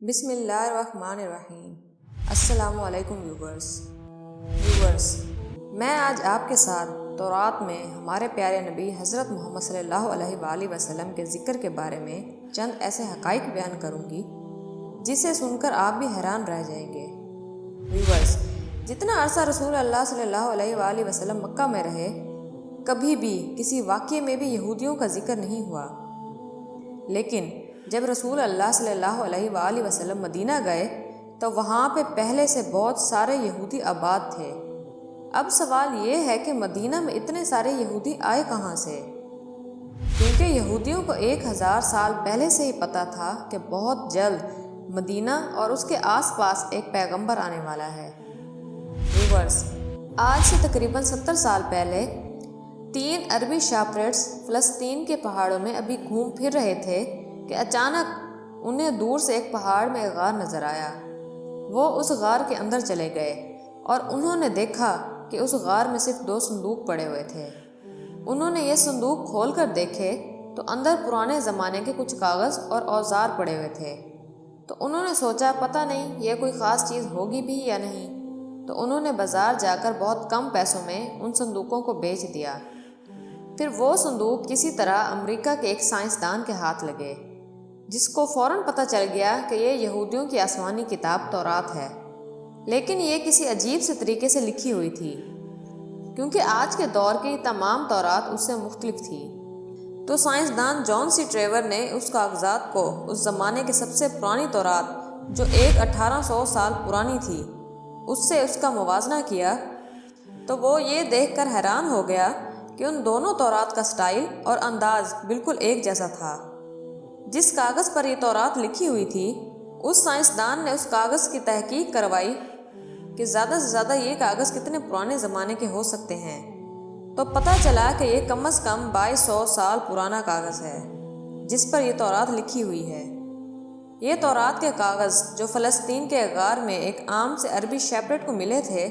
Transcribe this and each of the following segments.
بسم اللہ الرحمن الرحیم۔ السلام علیکم ویورز، میں آج آپ کے ساتھ تورات میں ہمارے پیارے نبی حضرت محمد صلی اللہ علیہ وآلہ وسلم کے ذکر کے بارے میں چند ایسے حقائق بیان کروں گی جسے سن کر آپ بھی حیران رہ جائیں گے۔ ویورز، جتنا عرصہ رسول اللہ صلی اللہ علیہ وآلہ وسلم مکہ میں رہے، کبھی بھی کسی واقعے میں بھی یہودیوں کا ذکر نہیں ہوا، لیکن جب رسول اللہ صلی اللہ علیہ وآلہ وسلم مدینہ گئے تو وہاں پہ پہلے سے بہت سارے یہودی آباد تھے۔ اب سوال یہ ہے کہ مدینہ میں اتنے سارے یہودی آئے کہاں سے؟ کیونکہ یہودیوں کو 1000 سال پہلے سے ہی پتہ تھا کہ بہت جلد مدینہ اور اس کے آس پاس ایک پیغمبر آنے والا ہے۔ ویورز، آج سے تقریباً 70 سال پہلے 3 عربی شاپریٹس فلسطین کے پہاڑوں میں ابھی گھوم پھر رہے تھے کہ اچانک انہیں دور سے ایک پہاڑ میں ایک غار نظر آیا۔ وہ اس غار کے اندر چلے گئے اور انہوں نے دیکھا کہ اس غار میں صرف 2 صندوق پڑے ہوئے تھے۔ انہوں نے یہ صندوق کھول کر دیکھے تو اندر پرانے زمانے کے کچھ کاغذ اور اوزار پڑے ہوئے تھے۔ تو انہوں نے سوچا پتہ نہیں یہ کوئی خاص چیز ہوگی بھی یا نہیں، تو انہوں نے بازار جا کر بہت کم پیسوں میں ان صندوقوں کو بیچ دیا۔ پھر وہ صندوق کسی طرح امریکہ کے ایک سائنسدان کے ہاتھ لگے، جس کو فوراً پتہ چل گیا کہ یہ یہودیوں کی آسمانی کتاب تورات ہے، لیکن یہ کسی عجیب سے طریقے سے لکھی ہوئی تھی، کیونکہ آج کے دور کی تمام تورات اس سے مختلف تھی۔ تو سائنسدان جان سی ٹریور نے اس کاغذات کو اس زمانے کے سب سے پرانی تورات، جو 1800 سال پرانی تھی، اس سے اس کا موازنہ کیا، تو وہ یہ دیکھ کر حیران ہو گیا کہ ان دونوں تورات کا سٹائل اور انداز بالکل ایک جیسا تھا۔ جس کاغذ پر یہ تورات لکھی ہوئی تھی، اس سائنسدان نے اس کاغذ کی تحقیق کروائی کہ زیادہ سے زیادہ یہ کاغذ کتنے پرانے زمانے کے ہو سکتے ہیں، تو پتہ چلا کہ یہ کم از کم 2200 سال پرانا کاغذ ہے جس پر یہ تورات لکھی ہوئی ہے۔ یہ تورات کے کاغذ جو فلسطین کے غار میں ایک عام سے عربی شیپریٹ کو ملے تھے،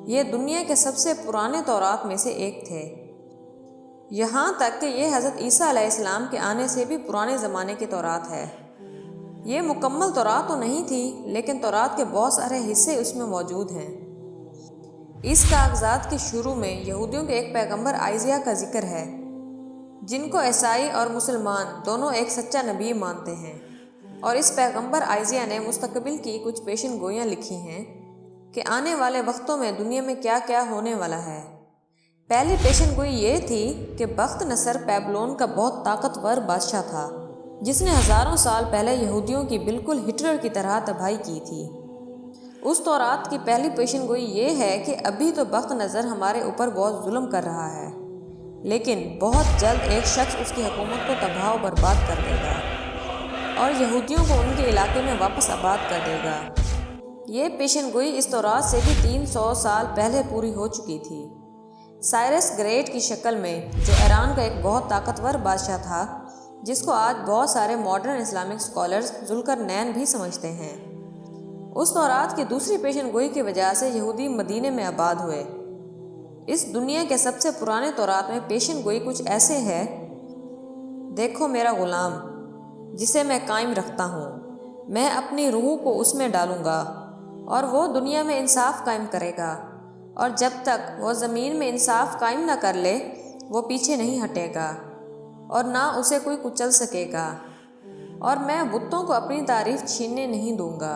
یہ دنیا کے سب سے پرانے تورات میں سے ایک تھے، یہاں تک کہ یہ حضرت عیسیٰ علیہ السلام کے آنے سے بھی پرانے زمانے کی تورات ہے۔ یہ مکمل تورات تو نہیں تھی، لیکن تورات کے بہت سارے حصے اس میں موجود ہیں۔ اس کاغذات کے شروع میں یہودیوں کے ایک پیغمبر آئزیہ کا ذکر ہے، جن کو عیسائی اور مسلمان دونوں ایک سچا نبی مانتے ہیں، اور اس پیغمبر آئزیہ نے مستقبل کی کچھ پیشن گوئیاں لکھی ہیں کہ آنے والے وقتوں میں دنیا میں کیا کیا ہونے والا ہے۔ پہلی پیشن گوئی یہ تھی کہ بخت نصر بیبلون کا بہت طاقتور بادشاہ تھا، جس نے ہزاروں سال پہلے یہودیوں کی بالکل ہٹلر کی طرح تباہی کی تھی۔ اس تورات کی پہلی پیشن گوئی یہ ہے کہ ابھی تو بخت نصر ہمارے اوپر بہت ظلم کر رہا ہے، لیکن بہت جلد ایک شخص اس کی حکومت کو تباہ و برباد کر دے گا اور یہودیوں کو ان کے علاقے میں واپس آباد کر دے گا۔ یہ پیشن گوئی اس تورات سے بھی 300 سال پہلے پوری ہو چکی تھی۔ سائرس گریٹ کی شکل میں، جو ایران کا ایک بہت طاقتور بادشاہ تھا، جس کو آج بہت سارے ماڈرن اسلامک اسکالرز ذوالقرنین بھی سمجھتے ہیں، اس تورات کی دوسری پیشن گوئی کی وجہ سے یہودی مدینے میں آباد ہوئے۔ اس دنیا کے سب سے پرانے تورات میں پیشن گوئی کچھ ایسے ہے: دیکھو میرا غلام جسے میں قائم رکھتا ہوں، میں اپنی روح کو اس میں ڈالوں گا اور وہ دنیا میں انصاف قائم کرے گا، اور جب تک وہ زمین میں انصاف قائم نہ کر لے وہ پیچھے نہیں ہٹے گا اور نہ اسے کوئی کچل سکے گا، اور میں بتوں کو اپنی تعریف چھیننے نہیں دوں گا،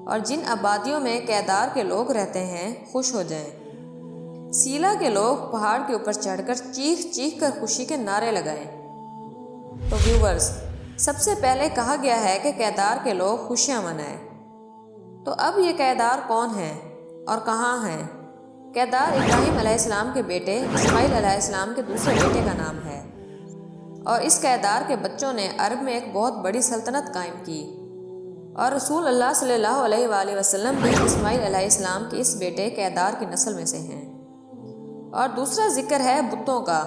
اور جن آبادیوں میں کیدار کے لوگ رہتے ہیں خوش ہو جائیں۔ سیلا کے لوگ پہاڑ کے اوپر چڑھ کر چیخ چیخ کر خوشی کے نعرے لگائیں۔ تو ویورز، سب سے پہلے کہا گیا ہے کہ کیدار کے لوگ خوشیاں منائیں۔ تو اب یہ کیدار کون ہیں اور کہاں ہیں؟ کیدار ابراہیم علیہ السلام کے بیٹے اسماعیل علیہ السلام کے دوسرے بیٹے کا نام ہے، اور اس کیدار کے بچوں نے عرب میں ایک بہت بڑی سلطنت قائم کی، اور رسول اللہ صلی اللہ علیہ وآلہ وسلم بھی اسماعیل علیہ السلام کے اس بیٹے کیدار کی نسل میں سے ہیں۔ اور دوسرا ذکر ہے بتوں کا۔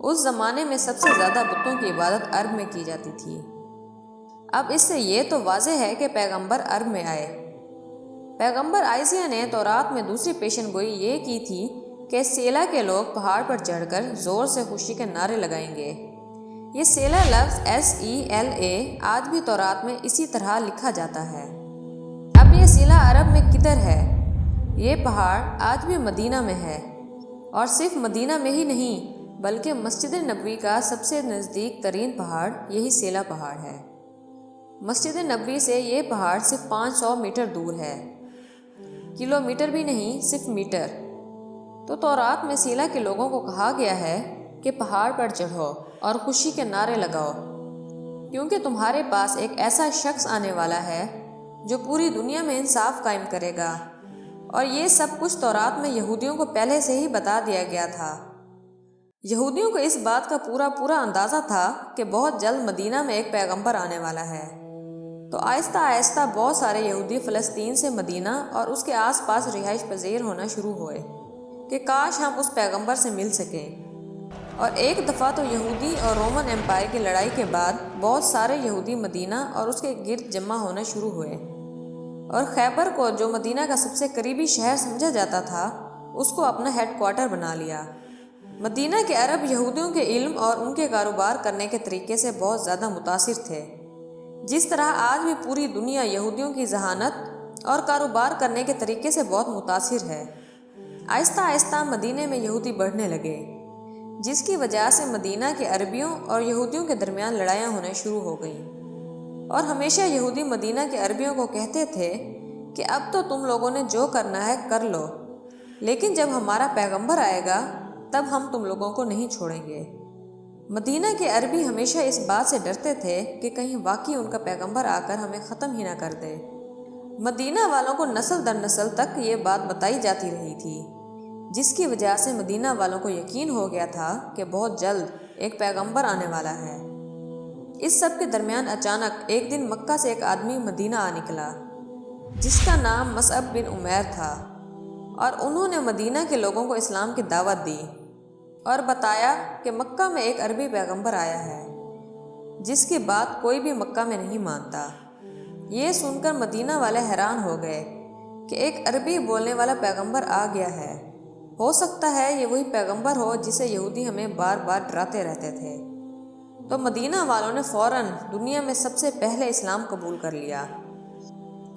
اس زمانے میں سب سے زیادہ بتوں کی عبادت عرب میں کی جاتی تھی۔ اب اس سے یہ تو واضح ہے کہ پیغمبر عرب میں آئے۔ پیغمبر آئزیہ نے تورات میں دوسری پیشن گوئی یہ کی تھی کہ سیلا کے لوگ پہاڑ پر چڑھ کر زور سے خوشی کے نعرے لگائیں گے۔ یہ سیلا لفظ SELA آج بھی تورات میں اسی طرح لکھا جاتا ہے۔ اب یہ سیلا عرب میں کدھر ہے؟ یہ پہاڑ آج بھی مدینہ میں ہے، اور صرف مدینہ میں ہی نہیں بلکہ مسجد نبوی کا سب سے نزدیک ترین پہاڑ یہی سیلا پہاڑ ہے۔ مسجد نبوی سے یہ پہاڑ صرف 500 میٹر دور ہے، کلومیٹر بھی نہیں، صرف میٹر۔ تو تورات میں سیلا کے لوگوں کو کہا گیا ہے کہ پہاڑ پر چڑھو اور خوشی کے نعرے لگاؤ، کیونکہ تمہارے پاس ایک ایسا شخص آنے والا ہے جو پوری دنیا میں انصاف قائم کرے گا۔ اور یہ سب کچھ تورات میں یہودیوں کو پہلے سے ہی بتا دیا گیا تھا۔ یہودیوں کو اس بات کا پورا اندازہ تھا کہ بہت جلد مدینہ میں ایک پیغمبر آنے والا ہے۔ تو آہستہ آہستہ بہت سارے یہودی فلسطین سے مدینہ اور اس کے آس پاس رہائش پذیر ہونا شروع ہوئے کہ کاش ہم اس پیغمبر سے مل سکیں۔ اور ایک دفعہ تو یہودی اور رومن امپائر کی لڑائی کے بعد بہت سارے یہودی مدینہ اور اس کے گرد جمع ہونا شروع ہوئے، اور خیبر کو، جو مدینہ کا سب سے قریبی شہر سمجھا جاتا تھا، اس کو اپنا ہیڈ کوارٹر بنا لیا۔ مدینہ کے عرب یہودیوں کے علم اور ان کے کاروبار کرنے کے طریقے سے بہت زیادہ متاثر تھے، جس طرح آج بھی پوری دنیا یہودیوں کی ذہانت اور کاروبار کرنے کے طریقے سے بہت متاثر ہے۔ آہستہ آہستہ مدینہ میں یہودی بڑھنے لگے، جس کی وجہ سے مدینہ کے عربیوں اور یہودیوں کے درمیان لڑائیاں ہونا شروع ہو گئیں، اور ہمیشہ یہودی مدینہ کے عربیوں کو کہتے تھے کہ اب تو تم لوگوں نے جو کرنا ہے کر لو، لیکن جب ہمارا پیغمبر آئے گا تب ہم تم لوگوں کو نہیں چھوڑیں گے۔ مدینہ کے عربی ہمیشہ اس بات سے ڈرتے تھے کہ کہیں واقعی ان کا پیغمبر آ کر ہمیں ختم ہی نہ کر دے۔ مدینہ والوں کو نسل در نسل تک یہ بات بتائی جاتی رہی تھی، جس کی وجہ سے مدینہ والوں کو یقین ہو گیا تھا کہ بہت جلد ایک پیغمبر آنے والا ہے۔ اس سب کے درمیان اچانک ایک دن مکہ سے ایک آدمی مدینہ آ نکلا، جس کا نام مصعب بن عمیر تھا، اور انہوں نے مدینہ کے لوگوں کو اسلام کی دعوت دی اور بتایا کہ مکہ میں ایک عربی پیغمبر آیا ہے، جس کی بات کوئی بھی مکہ میں نہیں مانتا۔ یہ سن کر مدینہ والے حیران ہو گئے کہ ایک عربی بولنے والا پیغمبر آ گیا ہے، ہو سکتا ہے یہ وہی پیغمبر ہو جسے یہودی ہمیں بار بار ڈراتے رہتے تھے۔ تو مدینہ والوں نے فوراً دنیا میں سب سے پہلے اسلام قبول کر لیا۔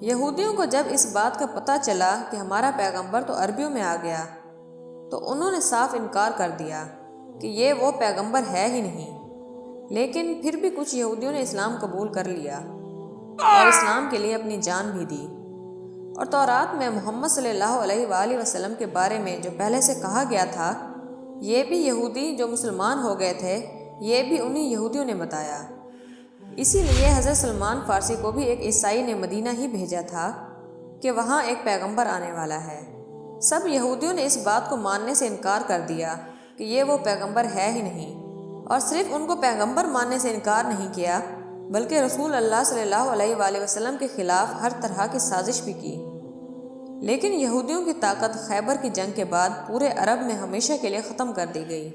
یہودیوں کو جب اس بات کا پتہ چلا کہ ہمارا پیغمبر تو عربیوں میں آ گیا، تو انہوں نے صاف انکار کر دیا کہ یہ وہ پیغمبر ہے ہی نہیں، لیکن پھر بھی کچھ یہودیوں نے اسلام قبول کر لیا اور اسلام کے لیے اپنی جان بھی دی۔ اور تورات میں محمد صلی اللہ علیہ وآلہ وسلم کے بارے میں جو پہلے سے کہا گیا تھا، یہ بھی یہودی جو مسلمان ہو گئے تھے، یہ بھی انہی یہودیوں نے بتایا۔ اسی لیے حضرت سلمان فارسی کو بھی ایک عیسائی نے مدینہ ہی بھیجا تھا کہ وہاں ایک پیغمبر آنے والا ہے۔ سب یہودیوں نے اس بات کو ماننے سے انکار کر دیا کہ یہ وہ پیغمبر ہے ہی نہیں، اور صرف ان کو پیغمبر ماننے سے انکار نہیں کیا بلکہ رسول اللہ صلی اللہ علیہ وآلہ وسلم کے خلاف ہر طرح کی سازش بھی کی۔ لیکن یہودیوں کی طاقت خیبر کی جنگ کے بعد پورے عرب میں ہمیشہ کے لیے ختم کر دی گئی،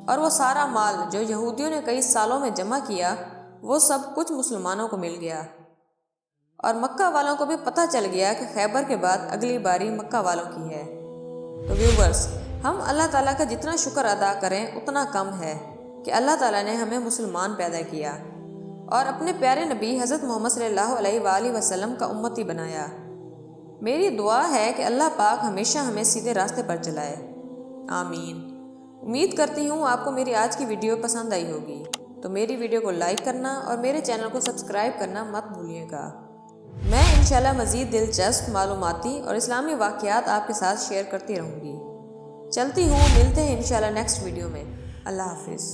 اور وہ سارا مال جو یہودیوں نے کئی سالوں میں جمع کیا، وہ سب کچھ مسلمانوں کو مل گیا۔ اور مکہ والوں کو بھی پتہ چل گیا کہ خیبر کے بعد اگلی باری مکہ والوں کی ہے۔ تو ویورز، ہم اللہ تعالیٰ کا جتنا شکر ادا کریں اتنا کم ہے کہ اللہ تعالیٰ نے ہمیں مسلمان پیدا کیا اور اپنے پیارے نبی حضرت محمد صلی اللہ علیہ وآلہ وسلم کا امتی بنایا۔ میری دعا ہے کہ اللہ پاک ہمیشہ ہمیں سیدھے راستے پر چلائے، آمین۔ امید کرتی ہوں آپ کو میری آج کی ویڈیو پسند آئی ہوگی، تو میری ویڈیو کو لائک کرنا اور میرے چینل کو سبسکرائب کرنا مت بھولیے گا۔ میں انشاءاللہ مزید دلچسپ معلوماتی اور اسلامی واقعات آپ کے ساتھ شیئر کرتی رہوں گی۔ چلتی ہوں، ملتے ہیں انشاءاللہ نیکسٹ ویڈیو میں۔ اللہ حافظ۔